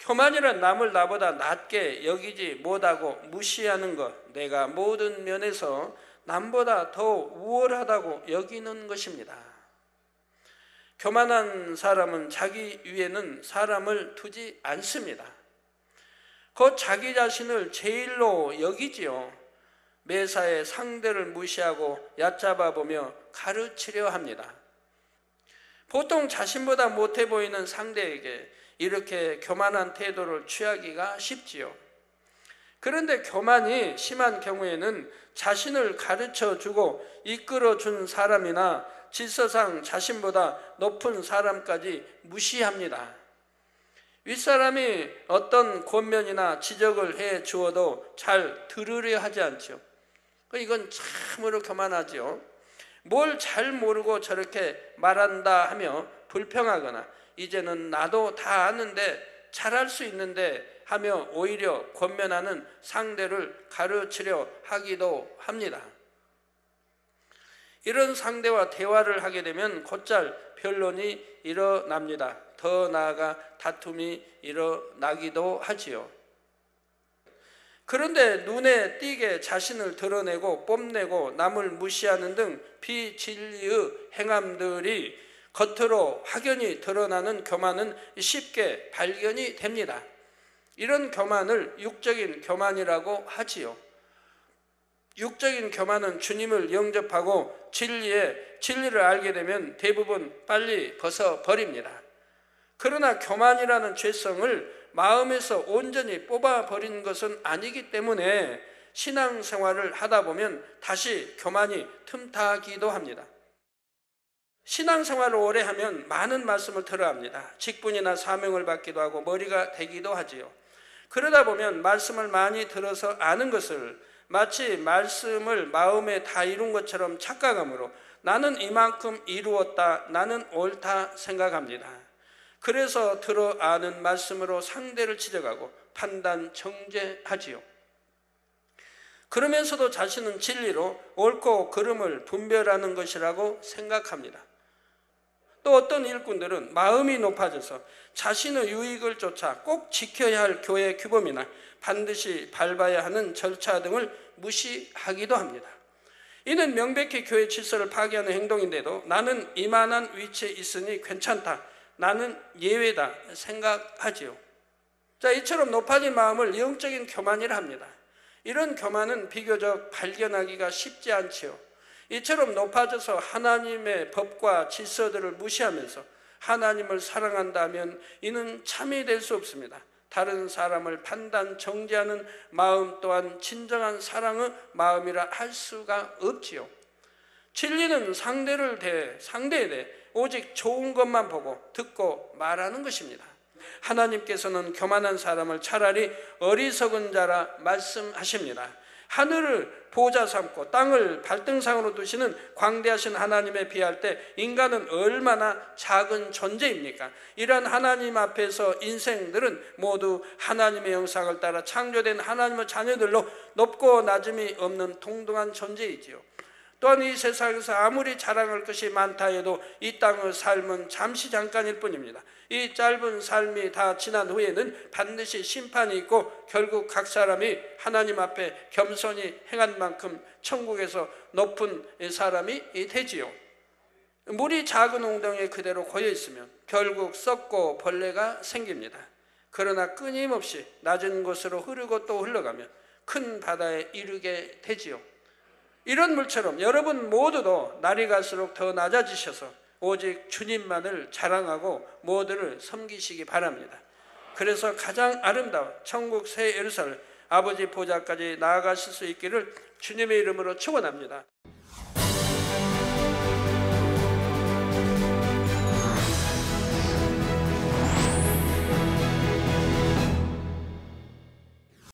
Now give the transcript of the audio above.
교만이란 남을 나보다 낮게 여기지 못하고 무시하는 것, 내가 모든 면에서 남보다 더 우월하다고 여기는 것입니다. 교만한 사람은 자기 위에는 사람을 두지 않습니다. 곧 자기 자신을 제일로 여기지요. 매사에 상대를 무시하고 얕잡아 보며 가르치려 합니다. 보통 자신보다 못해 보이는 상대에게 이렇게 교만한 태도를 취하기가 쉽지요. 그런데 교만이 심한 경우에는 자신을 가르쳐주고 이끌어준 사람이나 질서상 자신보다 높은 사람까지 무시합니다. 윗사람이 어떤 권면이나 지적을 해 주어도 잘 들으려 하지 않죠. 이건 참으로 교만하죠. 뭘 잘 모르고 저렇게 말한다 하며 불평하거나 이제는 나도 다 아는데 잘할 수 있는데 하며 오히려 권면하는 상대를 가르치려 하기도 합니다. 이런 상대와 대화를 하게 되면 곧잘 변론이 일어납니다. 더 나아가 다툼이 일어나기도 하지요. 그런데 눈에 띄게 자신을 드러내고 뽐내고 남을 무시하는 등 비진리의 행함들이 겉으로 확연히 드러나는 교만은 쉽게 발견이 됩니다. 이런 교만을 육적인 교만이라고 하지요. 육적인 교만은 주님을 영접하고 진리를 알게 되면 대부분 빨리 벗어버립니다. 그러나 교만이라는 죄성을 마음에서 온전히 뽑아버린 것은 아니기 때문에 신앙생활을 하다 보면 다시 교만이 틈타기도 합니다. 신앙생활을 오래 하면 많은 말씀을 들어야 합니다. 직분이나 사명을 받기도 하고 머리가 되기도 하지요. 그러다 보면 말씀을 많이 들어서 아는 것을 마치 말씀을 마음에 다 이룬 것처럼 착각하므로 나는 이만큼 이루었다, 나는 옳다 생각합니다. 그래서 들어 아는 말씀으로 상대를 지적하고 판단, 정죄하지요. 그러면서도 자신은 진리로 옳고 그름을 분별하는 것이라고 생각합니다. 또 어떤 일꾼들은 마음이 높아져서 자신의 유익을 쫓아 꼭 지켜야 할 교회 규범이나 반드시 밟아야 하는 절차 등을 무시하기도 합니다. 이는 명백히 교회 질서를 파괴하는 행동인데도 나는 이만한 위치에 있으니 괜찮다, 나는 예외다 생각하지요. 이처럼 높아진 마음을 영적인 교만이라 합니다. 이런 교만은 비교적 발견하기가 쉽지 않지요. 이처럼 높아져서 하나님의 법과 질서들을 무시하면서 하나님을 사랑한다면 이는 참이 될 수 없습니다. 다른 사람을 판단, 정죄하는 마음 또한 진정한 사랑의 마음이라 할 수가 없지요. 진리는 상대에 대해 오직 좋은 것만 보고 듣고 말하는 것입니다. 하나님께서는 교만한 사람을 차라리 어리석은 자라 말씀하십니다. 하늘을 보좌 삼고 땅을 발등상으로 두시는 광대하신 하나님에 비할 때 인간은 얼마나 작은 존재입니까? 이러한 하나님 앞에서 인생들은 모두 하나님의 형상을 따라 창조된 하나님의 자녀들로 높고 낮음이 없는 동등한 존재이지요. 또한 이 세상에서 아무리 자랑할 것이 많다 해도 이 땅의 삶은 잠시 잠깐일 뿐입니다. 이 짧은 삶이 다 지난 후에는 반드시 심판이 있고 결국 각 사람이 하나님 앞에 겸손히 행한 만큼 천국에서 높은 사람이 되지요. 물이 작은 웅덩이에 그대로 고여 있으면 결국 썩고 벌레가 생깁니다. 그러나 끊임없이 낮은 곳으로 흐르고 또 흘러가면 큰 바다에 이르게 되지요. 이런 물처럼 여러분 모두도 날이 갈수록 더 낮아지셔서 오직 주님만을 자랑하고 모두를 섬기시기 바랍니다. 그래서 가장 아름다운 천국 새 예루살렘 아버지 보좌까지 나아가실 수 있기를 주님의 이름으로 축원합니다.